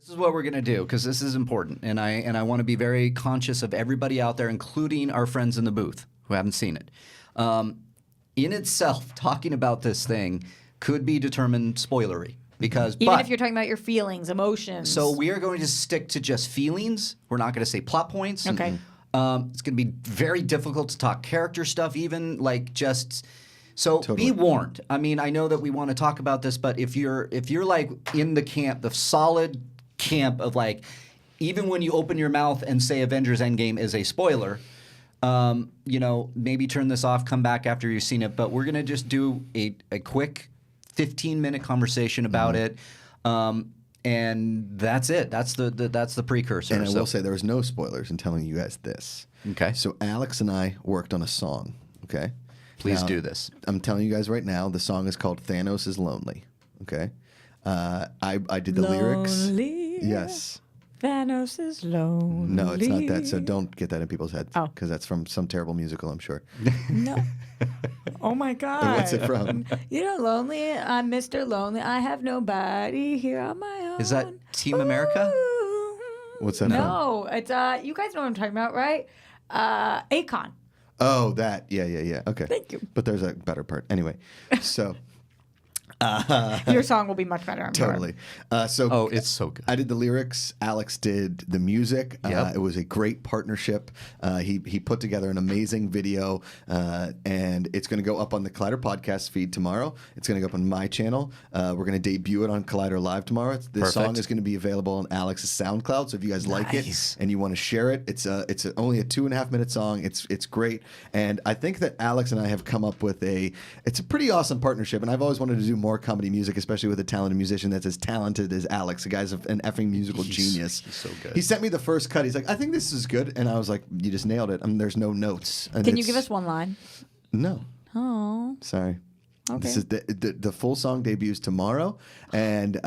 This is what we're going to do because this is important, and I want to be very conscious of everybody out there, including our friends in the booth who haven't seen it. In itself, talking about this thing could be determined spoilery because even if you're talking about your feelings, emotions. So we are going to stick to just feelings. We're not going to say plot points. Okay. It's going to be very difficult to talk character stuff, even like just. So Totally. be warned. I mean, I know that we want to talk about this, but if you're like in the camp, the solid camp of like, even when you open your mouth and say Avengers Endgame is a spoiler, you know, maybe turn this off, come back after you've seen it. But we're gonna just do a quick 15-minute conversation about it, and that's it. That's the precursor. And I will say there was no spoilers in telling you guys this. Okay. So Alex and I worked on a song. Okay. Please Now, do this. I'm telling you guys right now, the song is called "Thanos Is Lonely." Okay. I did the lyrics. Yes. Thanos is lonely. No, it's not that. So don't get that in people's heads. Oh. Because that's from some terrible musical, I'm sure. No. Oh my God. What's it from? You know, lonely. I'm Mr. Lonely. I have nobody here on my own. Is that Team America? Ooh. What's that from? No, it's you guys know what I'm talking about, right? Akon. Oh, that. Yeah. Okay. Thank you. But there's a better part. Anyway, so. Your song will be much better. I'm Totally. Oh, it's so good. I did the lyrics. Alex did the music. Yep. It was a great partnership. He put together an amazing video, and it's going to go up on the Collider podcast feed tomorrow. It's going to go up on my channel. We're going to debut it on Collider Live tomorrow. This song is going to be available on Alex's SoundCloud. So if you guys like it and you want to share it, it's only a 2.5-minute song. It's great, and I think that Alex and I have come up with it's a pretty awesome partnership. And I've always wanted to do more comedy music, especially with a talented musician that's as talented as Alex. The guy's an effing musical genius. He's so good. He sent me the first cut. He's like, I think this is good. And I was like, you just nailed it. There's no notes. And Can you give us one line? No. Oh. Sorry. Okay. This is the full song debuts tomorrow, and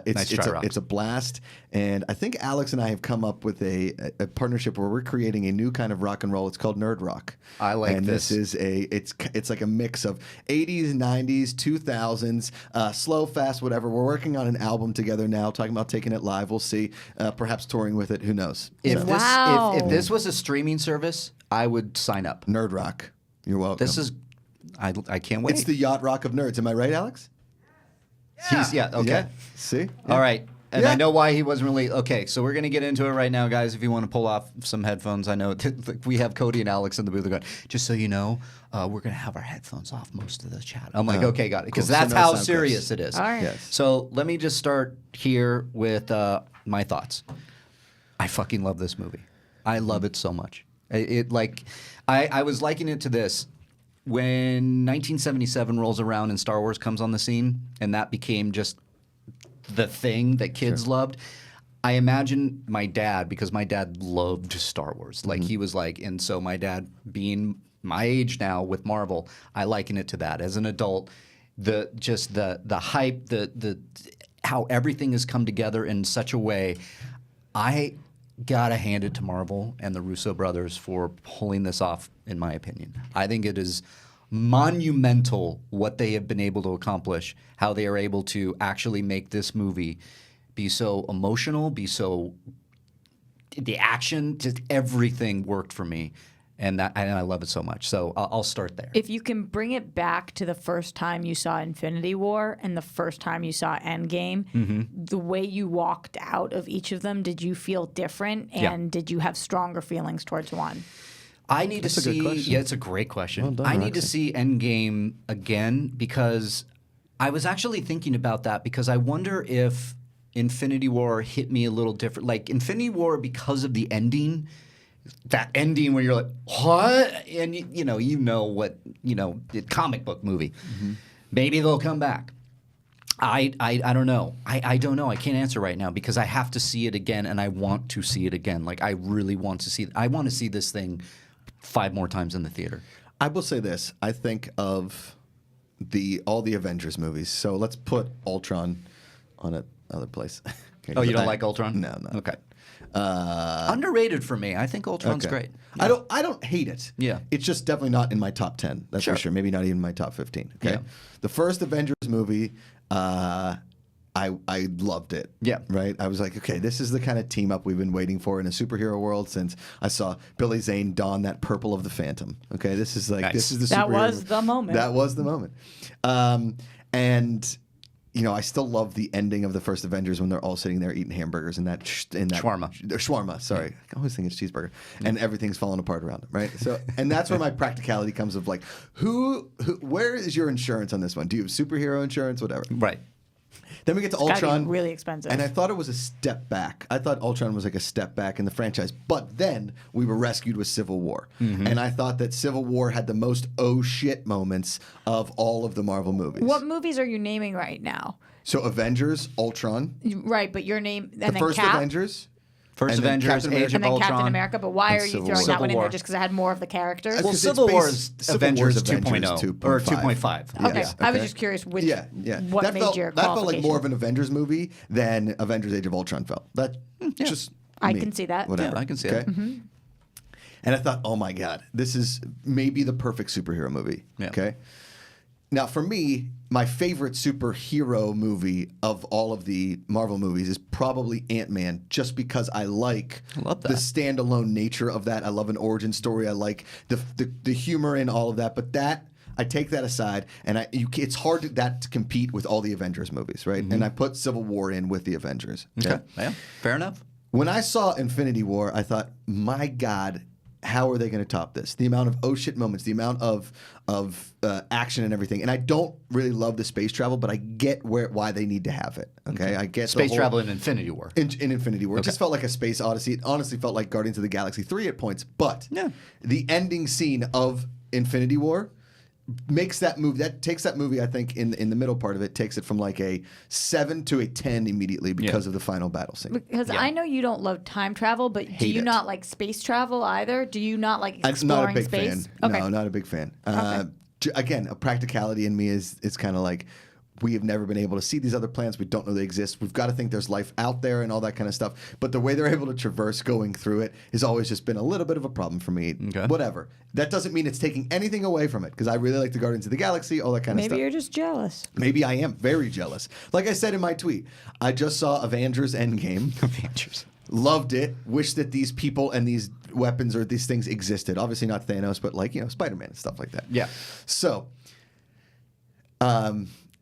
it's a blast. And I think Alex and I have come up with a partnership where we're creating a new kind of rock and roll. It's called Nerd Rock. I like and this. And this is it's like a mix of 80s, 90s, 2000s, slow, fast, whatever. We're working on an album together now, talking about taking it live. We'll see. Perhaps touring with it. Who knows? If Wow. this was a streaming service, I would sign up. Nerd Rock. You're welcome. This is. I can't wait. It's the yacht rock of nerds. Am I right, Alex? Okay. Yeah. See? Yeah. All right. And Yeah. I know why he wasn't really. Okay, so we're going to get into it right now, guys. If you want to pull off some headphones, I know we have Cody and Alex in the booth. They're going, just so you know, we're going to have our headphones off most of the chat. I'm like, okay, got it. Because cool. So that's no how sound serious clips. it is. All right. Yes. So let me just start here with my thoughts. I fucking love this movie. I love it so much. I was likening it to this. When 1977 rolls around and Star Wars comes on the scene, and that became just the thing that kids loved, I imagine my dad, because my dad loved Star Wars. Like he was like, and so my dad being my age now with Marvel, I liken it to that. As an adult, the hype, the how everything has come together in such a way, I gotta hand it to Marvel and the Russo brothers for pulling this off, in my opinion. I think it is monumental what they have been able to accomplish, how they are able to actually make this movie be so emotional, the action, just everything worked for me. And I love it so much. So I'll start there. If you can bring it back to the first time you saw Infinity War and the first time you saw Endgame, the way you walked out of each of them, did you feel different? And did you have stronger feelings towards one? I need That's to a good see. question. Yeah, it's a great question. Well done, I need to Roxy. see Endgame again because I was actually thinking about that because I wonder if Infinity War hit me a little different. Like Infinity War, because of the ending, that ending where you're like, what? And you know what, the comic book movie. Maybe they'll come back. I don't know. I don't know. I can't answer right now because I have to see it again, and I want to see it again. Like I really want to see it. I want to see this thing 5 more times in the theater. I will say this. I think of all the Avengers movies. So let's put Ultron on another place. Okay, Oh, you don't like Ultron? No. Okay. Underrated for me. I think Ultron's Okay. great. I don't hate it. Yeah. It's just definitely not in my top 10. That's for Sure. sure. Maybe not even my top 15. Okay. Yeah. The first Avengers movie, I I loved it. Yeah. Right? I was like, okay, this is the kind of team up we've been waiting for in a superhero world since I saw Billy Zane don that purple of the Phantom. Okay, this is like, Nice. this is the That superhero. was the moment. That was the moment. And, you know, I still love the ending of the first Avengers when they're all sitting there eating hamburgers in that Shawarma. Shawarma, sorry. I always think it's cheeseburger. And everything's falling apart around them, right? So, and that's where my practicality comes of like, where is your insurance on this one? Do you have superhero insurance? Whatever. Right. Then we get to Gotta be Ultron. really expensive. And I thought it was a step back. I thought Ultron was like a step back in the franchise. But then we were rescued with Civil War. And I thought that Civil War had the most oh shit moments of all of the Marvel movies. What movies are you naming right now? So Avengers, Ultron, Right, but your name and the then first Cap, Avengers. First And then Avengers, Captain America. Age of and then Ultron. Captain America. But why and are you Civil throwing War. that one in Civil there War. just because it had more of the characters? Well, Well, 'cause Civil it's War based- is Civil Avengers War is 2.0 Avengers or 2.5. 2.5. Okay, Yes, I was okay. just curious Yeah, yeah. what that made felt, your that felt like more of qualification. an Avengers movie than Avengers: Age of Ultron felt. That just I me. can see that. Whatever. Yeah, I can see okay? it. And I thought, oh my god, this is maybe the perfect superhero movie. Yeah. Okay. Now, for me, my favorite superhero movie of all of the Marvel movies is probably Ant-Man, just because I like love the that. standalone nature of that. I love an origin story. I like the humor in all of that. But that, I take that aside, and it's hard to compete with all the Avengers movies, right? And I put Civil War in with the Avengers. Okay. Yeah. Fair enough. When I saw Infinity War, I thought, my God, how are they going to top this? The amount of oh shit moments, the amount of action and everything. And I don't really love the space travel, but I get why they need to have it. Okay, I get Space the whole, travel in Infinity War. in Infinity War. It just felt like a space odyssey. It honestly felt like Guardians of the Galaxy 3 at points. But Yeah. the ending scene of Infinity War makes that movie, that takes that movie, I think, in the middle part of it, takes it from like a 7 to a 10 immediately because of the final battle scene. Because I know you don't love time travel, but do Hate you it. not like space travel either? Do you not like I'm exploring not a big space? fan. Okay. No, not a big fan. Again, a practicality in me is kind of like, we have never been able to see these other planets. We don't know they exist. We've got to think there's life out there and all that kind of stuff. But the way they're able to traverse going through it has always just been a little bit of a problem for me. Okay. Whatever. That doesn't mean it's taking anything away from it, because I really like the Guardians of the Galaxy, all that kind of Maybe stuff. you're just jealous. Maybe I am very jealous. Like I said in my tweet, I just saw Avengers Endgame. Avengers. Loved it. Wish that these people and these weapons or these things existed. Obviously not Thanos, but like, Spider-Man and stuff like that. Yeah. So,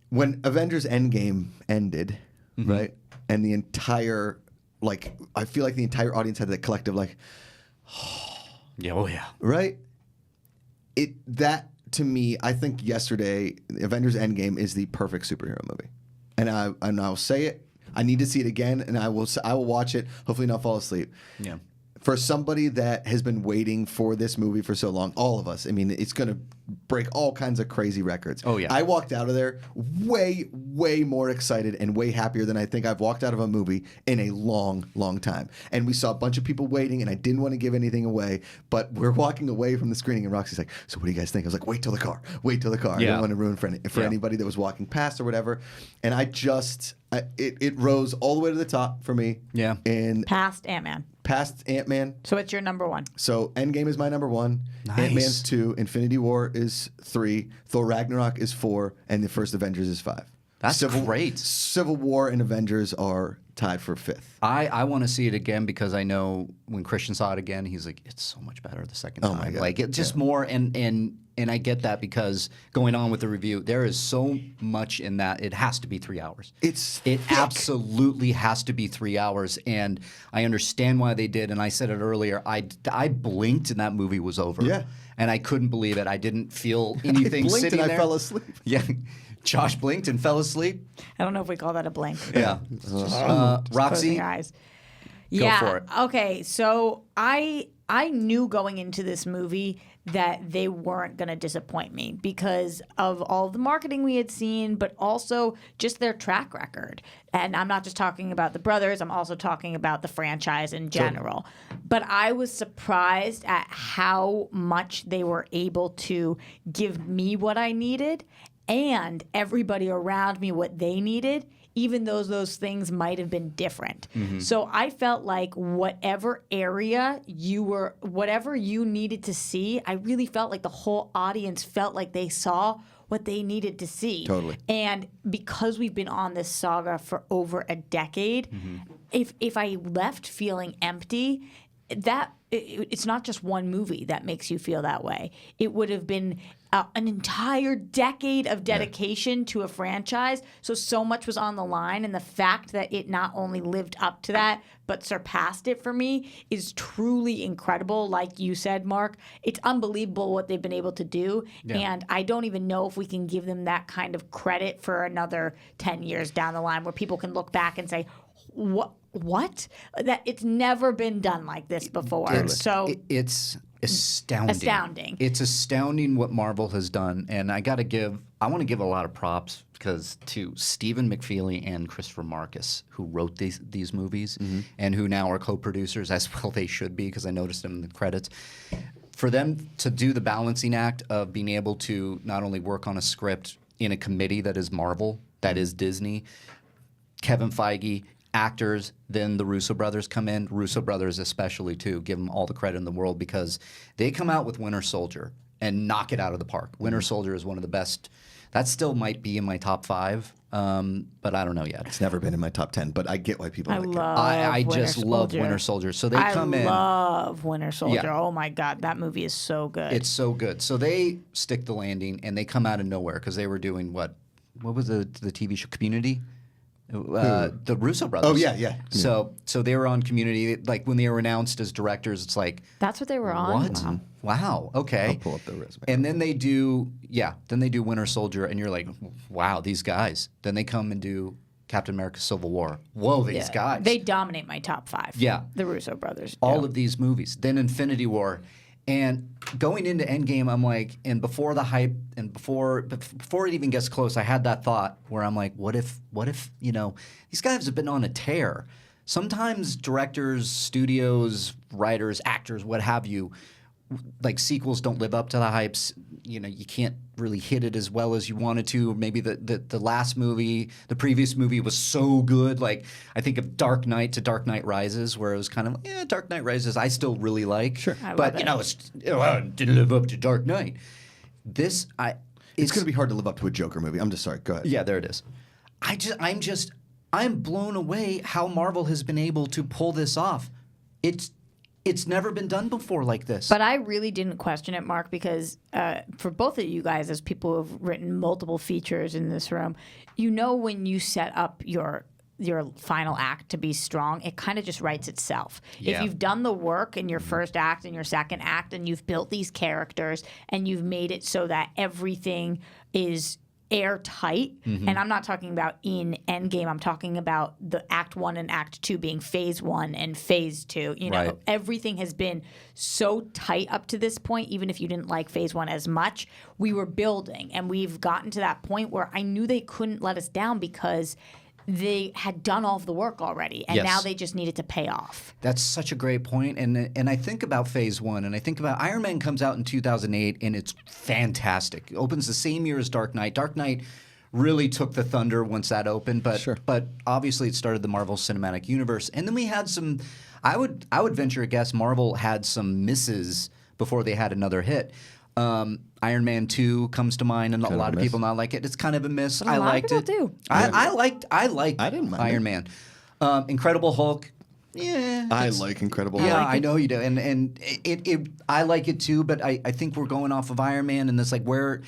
when Avengers Endgame ended, right, and the entire, like, I feel like the entire audience had that collective, like, Yeah. Oh yeah. right? That to me, I think yesterday, Avengers Endgame is the perfect superhero movie, and I'll say it. I need to see it again, and I will watch it. Hopefully, not fall asleep. Yeah. For somebody that has been waiting for this movie for so long, all of us, I mean, it's going to break all kinds of crazy records. Oh, yeah. I walked out of there way, way more excited and way happier than I think I've walked out of a movie in a long, long time. And we saw a bunch of people waiting, and I didn't want to give anything away, but we're walking away from the screening, and Roxy's like, so what do you guys think? I was like, wait till the car. Wait till the car. I Yeah. didn't want to ruin for anybody that was walking past or whatever. And it rose all the way to the top for me. Yeah. And Past Ant-Man. past Ant-Man. So it's your number one. So Endgame is my number 1. Nice. Ant-Man's 2. Infinity War is 3. Thor Ragnarok is 4. And the first Avengers is 5. That's great. Civil War and Avengers are tied for 5th. I want to see it again because I know when Christian saw it again, he's like, it's so much better the second time. my God. Like it's just more and I get that because going on with the review, there is so much in that it has to be 3 hours. It thick. absolutely has to be 3 hours, and I understand why they did. And I said it earlier. I blinked and that movie was over. Yeah. And I couldn't believe it. I didn't feel anything blinked sitting and I there. fell asleep. Yeah. Josh blinked and fell asleep. I don't know if we call that a blink. Yeah. Closing Roxy. your eyes. Go Yeah. for it. Okay. So I knew going into this movie that they weren't going to disappoint me because of all the marketing we had seen, but also just their track record. And I'm not just talking about the brothers, I'm also talking about the franchise in general. But I was surprised at how much they were able to give me what I needed and everybody around me what they needed, even though those things might have been different. So I felt like whatever area whatever you needed to see, I really felt like the whole audience felt like they saw what they needed to see. Totally. And because we've been on this saga for over a decade, if I left feeling empty, it's not just one movie that makes you feel that way. It would have been an entire decade of dedication to a franchise. So much was on the line. And the fact that it not only lived up to that, but surpassed it for me is truly incredible. Like you said, Mark, it's unbelievable what they've been able to do. Yeah. And I don't even know if we can give them that kind of credit for another 10 years down the line where people can look back and say, what? That it's never been done like this before. So it's astounding. Astounding. It's astounding what Marvel has done, and I want to give a lot of props to Stephen McFeely and Christopher Marcus, who wrote these movies and who now are co-producers, as well they should be, because I noticed them in the credits. For them to do the balancing act of being able to not only work on a script in a committee that is Marvel, that is Disney, Kevin Feige, actors, then the Russo brothers come in. Russo brothers especially, too. Give them all the credit in the world because they come out with Winter Soldier and knock it out of the park. Winter Soldier is one of the best. That still might be in my top 5, but I don't know yet. It's never been in my top 10, but I get why people like it. I just love Winter Soldier. So they come in. I love Winter Soldier. Yeah. Oh, my God. That movie is so good. It's so good. So they stick the landing, and they come out of nowhere because they were doing what was the TV show? Community? The Russo brothers. Oh, yeah. So they were on Community. Like when they were announced as directors, it's like, that's what they were on. What? Wow. Okay. I'll pull up the resume. And then they do Winter Soldier, and you're like, wow, these guys. Then they come and do Captain America: Civil War. Whoa, these guys. They dominate my top 5. Yeah. The Russo brothers. All of these movies. Then Infinity War. And going into Endgame, I'm like, and before the hype, and before it even gets close, I had that thought where I'm like, what if these guys have been on a tear. Sometimes directors, studios, writers, actors, what have you, like sequels don't live up to the hypes. You can't really hit it as well as you wanted to. Maybe the last movie, the previous movie was so good. Like I think of Dark Knight to Dark Knight Rises, where it was kind of Dark Knight Rises I still really like. Sure, but it didn't live up to Dark Knight. It's going to be hard to live up to a Joker movie. I'm just sorry. Go ahead. Yeah, there it is. I'm blown away how Marvel has been able to pull this off. It's never been done before like this. But I really didn't question it, Mark, because for both of you guys, as people who have written multiple features in this room, when you set up your final act to be strong, it kind of just writes itself. Yeah. If you've done the work in your first act and your second act, and you've built these characters and you've made it so that everything is airtight, and I'm not talking about in Endgame, I'm talking about the Act 1 and Act 2 being Phase 1 and Phase 2. Right. Everything has been so tight up to this point, even if you didn't like Phase 1 as much, we were building, and we've gotten to that point where I knew they couldn't let us down because they had done all of the work already, and now they just needed to pay off. That's such a great point, and I think about Phase 1, and I think about Iron Man comes out in 2008, and it's fantastic. It opens the same year as Dark Knight. Dark Knight really took the thunder once that opened, but obviously it started the Marvel Cinematic Universe, and then we had some. I would venture a guess Marvel had some misses before they had another hit. Iron Man 2 comes to mind, and a lot of people not like it. It's kind of a miss. I liked it. Do. I liked I didn't mind Iron Man. Incredible Hulk. Yeah, I like Incredible Hulk. Yeah, I know you do, and it I like it too. But I think we're going off of Iron Man, and it's like where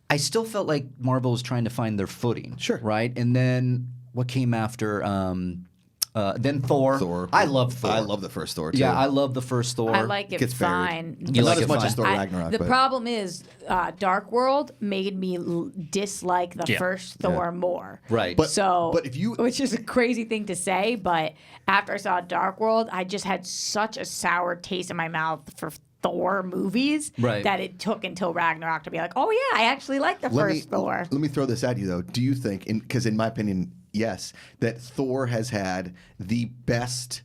I still felt like Marvel was trying to find their footing. Sure. Right, and then what came after? Then Thor. I love Thor. I love the first Thor, too. Yeah, I love the first Thor. I like it fine. You like Not as it much fine? as Thor Ragnarok. The but problem is Dark World made me dislike the first Thor more. Right. But if you... Which is a crazy thing to say, but after I saw Dark World, I just had such a sour taste in my mouth for Thor movies that it took until Ragnarok to be like, oh yeah, I actually like the first Thor. Let me throw this at you, though. Do you think, because in my opinion, yes, that Thor has had the best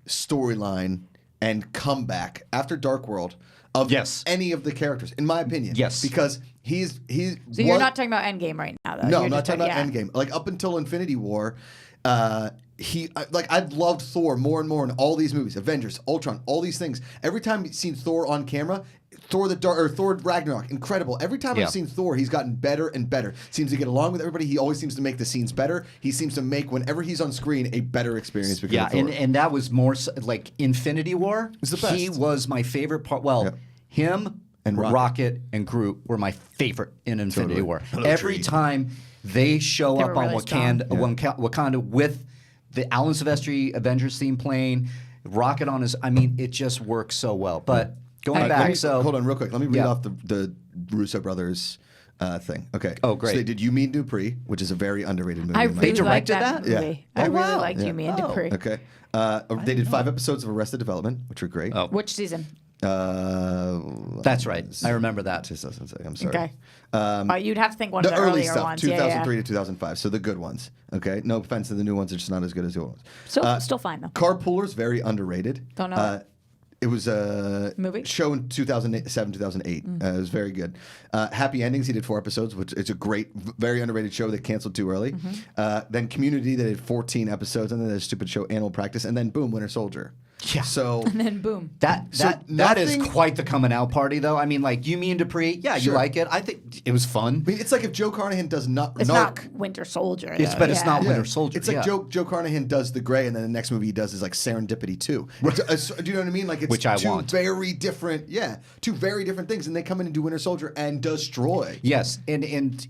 storyline and comeback after Dark World of any of the characters, in my opinion. Yes. Because he's So you're not talking about Endgame right now, though? No, I'm not talking about Endgame. Like, up until Infinity War, I've loved Thor more and more in all these movies, Avengers, Ultron, all these things. Every time you've seen Thor on camera, Thor Ragnarok, incredible. Every time Yeah. I've seen Thor, he's gotten better and better. Seems to get along with everybody. He always seems to make the scenes better. He seems to make, whenever he's on screen, a better experience because Yeah, of Thor. and that was more like Infinity War. It's the best. He was my favorite part. Well, Yep. him And and Rocket. Rocket and Groot were my favorite in Infinity Totally. War. Hello, Every tree. time they show They up were on really strong. Wakanda with the Alan Silvestri Avengers theme playing, Rocket on his. I mean, it just works so well. But going Let back, me- so hold on real quick. Let me read Yeah. off the Russo brothers thing. Okay. Oh, great. So they did You Mean Dupree, which is a very underrated movie. I in my really opinion. like directed that that? movie. Yeah. I Oh, really wow. liked You, Me, and Oh. Dupree. Okay. They did 5 episodes of Arrested Development, which were great. Oh. Which season? That's right. I remember that. 2006. I'm sorry. Okay. You'd have to think one The of the early earlier stuff, ones. 2003 Yeah. to 2005. So the good ones. Okay. No offense to the new ones; they're just not as good as the old ones. So still fine though. Carpoolers, very underrated. Don't know. It was a Movie? show in 2007, 2008. It was very good. Happy Endings, he did 4 episodes, which is a great, very underrated show that canceled too early. Then Community, they did 14 episodes, and then the stupid show Animal Practice, and then boom, Winter Soldier. Yeah. So And then boom. That So that is nothing- quite the coming out party, though. I mean, like You Me and Dupree, yeah, you Sure. like it. I think it was fun. I mean, it's like if Joe Carnahan does not It's Narc. not Winter Soldier. It's- though. but it's Yeah. not Yeah. Winter Soldier. It's like yeah. Joe Carnahan does The Gray, and then the next movie he does is like Serendipity 2. Do you know what I mean? Like it's Which I two want. very different, two very different things, and they come in and do Winter Soldier and destroy. Yes, and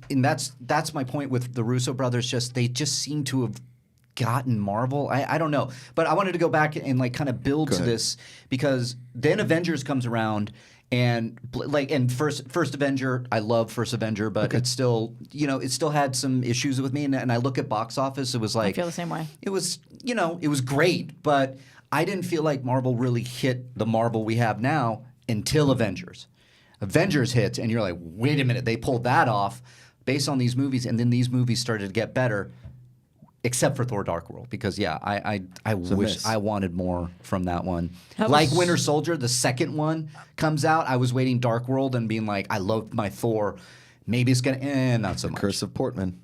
that's my point with the Russo brothers. Just they just seem to have gotten Marvel. I don't know, but I wanted to go back and like kind of build Go to ahead. this because then Avengers comes around. And first Avenger, I love First Avenger, but it's still it still had some issues with me. And I look at box office, it was I like feel the same way. it was it was great, but I didn't feel like Marvel really hit the Marvel we have now until Avengers. Avengers hits, and you're like, wait a minute, they pulled that off based on these movies, and then these movies started to get better. Except for Thor: Dark World, because I wish miss. I wanted more from that one. That Like was- Winter Soldier, the second one comes out. I was waiting Dark World and being like, I love my Thor. Maybe it's gonna not so much. Curse of Portman.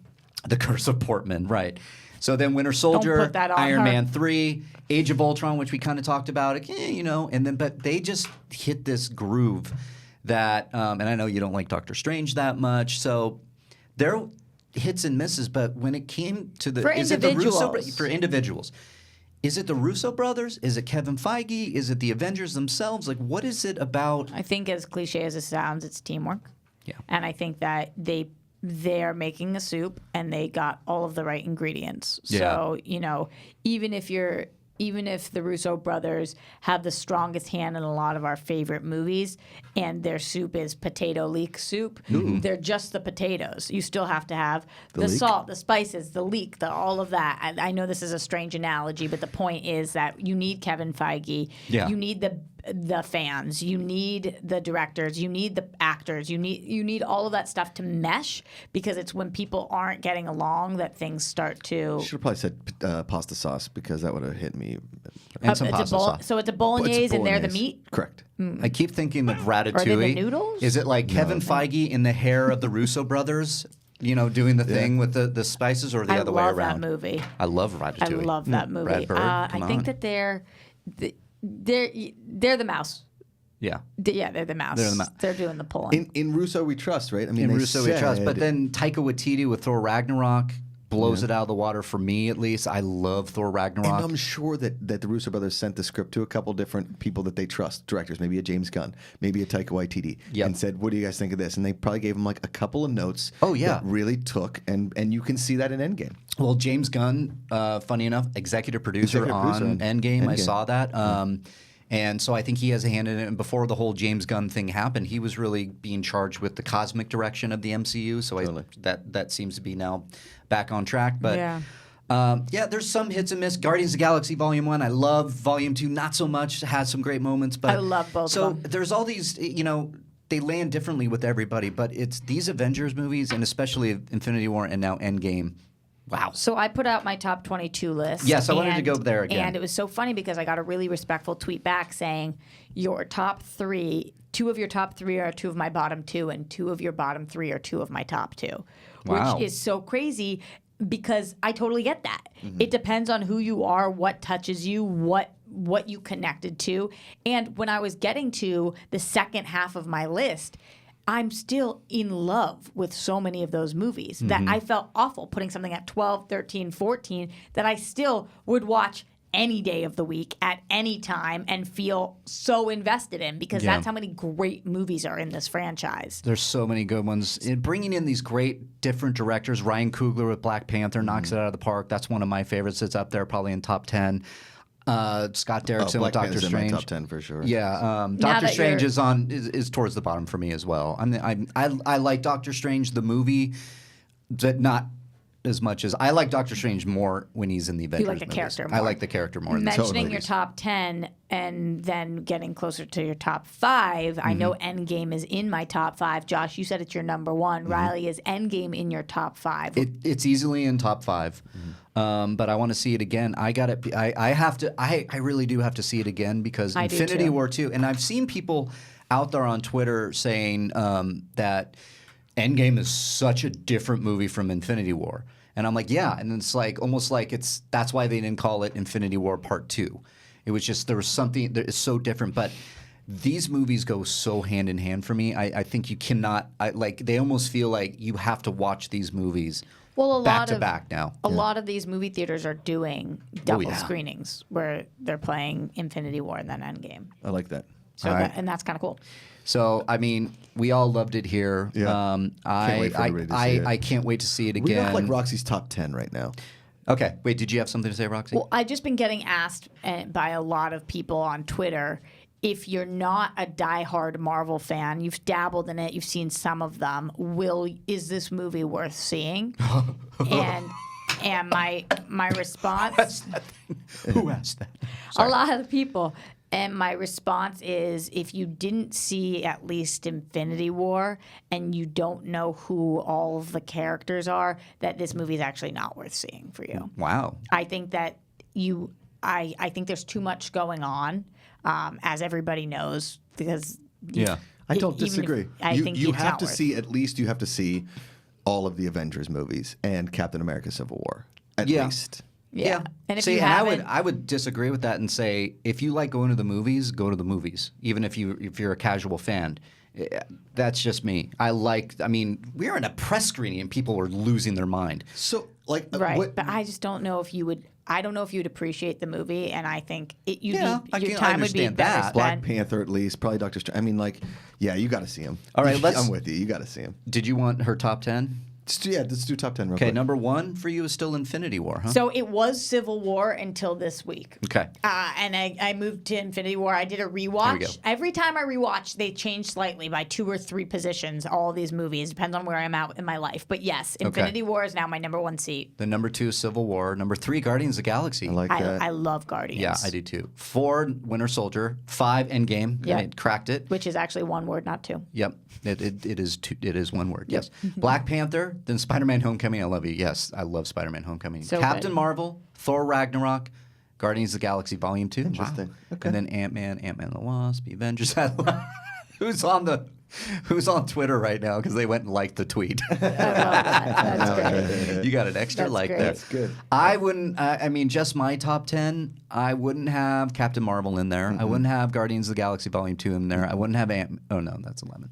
The Curse of Portman, right? So then Winter Soldier, put that on Iron her. Man 3, Age of Ultron, which we kind of talked about, and then but they just hit this groove that, and I know you don't like Doctor Strange that much, so they're hits and misses. But when it came to the For is it the Russo individuals. for individuals? Is it the Russo brothers? Is it Kevin Feige? Is it the Avengers themselves? Like, what is it about? I think as cliche as it sounds, it's teamwork. Yeah. And I think that they're making a soup and they got all of the right ingredients. So, even if the Russo brothers have the strongest hand in a lot of our favorite movies and their soup is potato leek soup, they're just the potatoes. You still have to have the leek? salt, the spices, the leek, all of that. I know this is a strange analogy, but the point is that you need Kevin Feige. Yeah. You need the fans, you need the directors, you need the actors, you need all of that stuff to mesh, because it's when people aren't getting along that things start to. Should have probably said pasta sauce because that would have hit me. And some it's a pasta sauce. So it's a bolognese, and they're the Bolognese. meat. Correct. I keep thinking of Ratatouille. Are they the noodles? Is it like Kevin Feige in the hair of the Russo brothers? Doing the thing with the spices, or the I other way love around? that movie. I love I Ratatouille. love that movie. Brad Bird, I come think on. that they're the mouse. Yeah. Yeah, they're the mouse. They're the mouse. They're doing the pulling. In Russo we trust, right? I mean, In they Russo we trust, but said- then Taika Waititi with Thor Ragnarok blows it out of the water for me, at least. I love Thor Ragnarok. And I'm sure that the Russo brothers sent the script to a couple different people that they trust, directors, maybe a James Gunn, maybe a Taika Waititi, Yep. and said, "What do you guys think of this?" And they probably gave him like a couple of notes. Oh, yeah. that really took, and you can see that in Endgame. Well, James Gunn, funny enough, executive producer Executive on producer on Endgame. I Endgame. sathat. And so I think he has a hand in it. And before the whole James Gunn thing happened, he was really being charged with the cosmic direction of the MCU. So Totally. that seems to be now back on track. But Yeah. there's some hits and miss. Guardians of the Galaxy Volume 1, I love. Volume 2, not so much. Has some great moments. But I love both So of them. there's all these, they land differently with everybody. But it's these Avengers movies, and especially Infinity War and now Endgame. Wow. So I put out my top 22 list. Yes, I wanted to go there again. And it was so funny because I got a really respectful tweet back saying, your top three, 2 of your top 3 are 2 of my bottom 2, and 2 of your bottom 3 are 2 of my top 2. Wow. Which is so crazy because I totally get that. Mm-hmm. It depends on who you are, what touches you, what what you connected to. And when I was getting to the second half of my list, I'm still in love with so many of those movies that I felt awful putting something at 12, 13, 14 that I still would watch any day of the week at any time and feel so invested in, because that's how many great movies are in this franchise. There's so many good ones. Bringing in these great different directors. Ryan Coogler with Black Panther knocks it out of the park. That's one of my favorites. It's up there probably in top 10. Scott Derrickson with Doctor Strange. In my top 10 for sure. Yeah, Doctor Strange is towards the bottom for me as well. I like Doctor Strange the movie, but not as much as I like Doctor Strange more when he's in the Avengers. You like the movies. character more. I like the character more. Mentioning your top 10 and then getting closer to your top 5, I know Endgame is in my top 5. Josh, you said it's your number 1. Riley, is Endgame in your top 5? It's easily in top 5. But I want to see it again. I have to. I really do have to see it again because Infinity War 2. And I've seen people out there on Twitter saying that Endgame is such a different movie from Infinity War. And I'm like, yeah. And it's like almost like that's why they didn't call it Infinity War Part 2. It was just there was something that is so different. But these movies go so hand in hand for me. I think you cannot. They almost feel like you have to watch these movies. Well, back to back now. A lot of these movie theaters are doing double screenings where they're playing Infinity War and then Endgame. I like that. So and that's kind of cool. So I mean, we all loved it here. Yeah. I can't wait to see it again. We have like Roxy's top 10 right now. Okay. Wait, did you have something to say, Roxy? Well, I've just been getting asked by a lot of people on Twitter, if you're not a diehard Marvel fan, you've dabbled in it, you've seen some of them, is this movie worth seeing? and my response, Who asked that? a lot of the people. And my response is, if you didn't see at least Infinity War and you don't know who all of the characters are, that this movie is actually not worth seeing for you. Wow. I think that I think there's too much going on, as everybody knows, because I don't disagree. I think you it's have not to worth see at least you have to see all of the Avengers movies and Captain America: Civil War at least. Yeah. And if See, you and haven't, I would disagree with that and say if you like going to the movies, go to the movies. Even if you're a casual fan. That's just me. I mean, we were in a press screening and people were losing their mind. So like right, but I just don't know if you would. I don't know if you'd appreciate the movie, and I think your time would be better spent. Black Panther at least, probably Doctor Strange. I mean, like, yeah, you got to see him. All right, I'm with you. You got to see him. Did you want her top 10? Let's do top 10 real Okay, quick. number 1 for you is still Infinity War, huh? So it was Civil War until this week. Okay. And I moved to Infinity War. I did a rewatch. There we go. Every time I rewatch, they change slightly by 2 or 3 positions, all these movies. Depends on where I'm at in my life. But yes, Infinity War is now my number 1 seat. The number 2 is Civil War. Number 3, Guardians of the Galaxy. I like that. I love Guardians. Yeah, I do too. 4, Winter Soldier. 5, Endgame. Yeah. It cracked it. Which is actually 1 word, not 2. Yep. It is 1 word. Yes. Black Panther, then Spider-Man Homecoming. I love you. Yes, I love Spider-Man Homecoming. So Captain good. Marvel, Thor Ragnarok, Guardians of the Galaxy Volume 2. Interesting. Wow. Okay. And then Ant-Man and the Wasp, the Avengers. Who's on Twitter right now because they went and liked the tweet. I love that. That's great. You got an extra That's like great. there. That's good. I wouldn't. I mean, just my top 10. I wouldn't have Captain Marvel in there. I wouldn't have Guardians of the Galaxy Volume 2 in there. I wouldn't have Oh no, that's 11.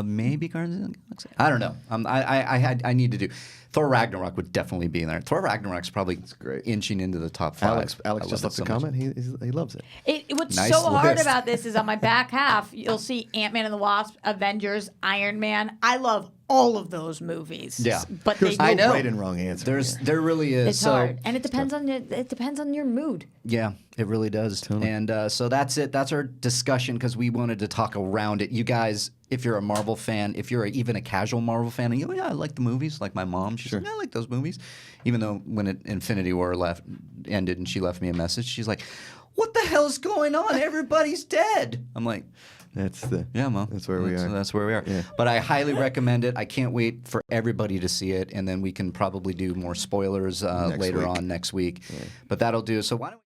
Maybe Guardians of the Galaxy. I don't know. I need to do. Thor Ragnarok would definitely be in there. Thor Ragnarok's probably great. inching into the top 5. Alex just left a comment. He loves it. What's Nice so hard list. about this is on my back half, you'll see Ant-Man and the Wasp, Avengers, Iron Man. I love all of those movies. Yeah. But There's they no know. right and wrong answer. There really is. It's so, hard, and it depends on your mood. Yeah, it really does. And so that's it. That's our discussion because we wanted to talk around it. You guys, if you're a Marvel fan, if you're even a casual Marvel fan, and I like the movies, like my mom, she's like, I like those movies. Even though when Infinity War ended and she left me a message, she's like, what the hell's going on? Everybody's dead. I'm like, yeah, Mom. That's where we are. That's where we are. Yeah. But I highly recommend it. I can't wait for everybody to see it, and then we can probably do more spoilers later on next week. Yeah. But that'll do. So why don't we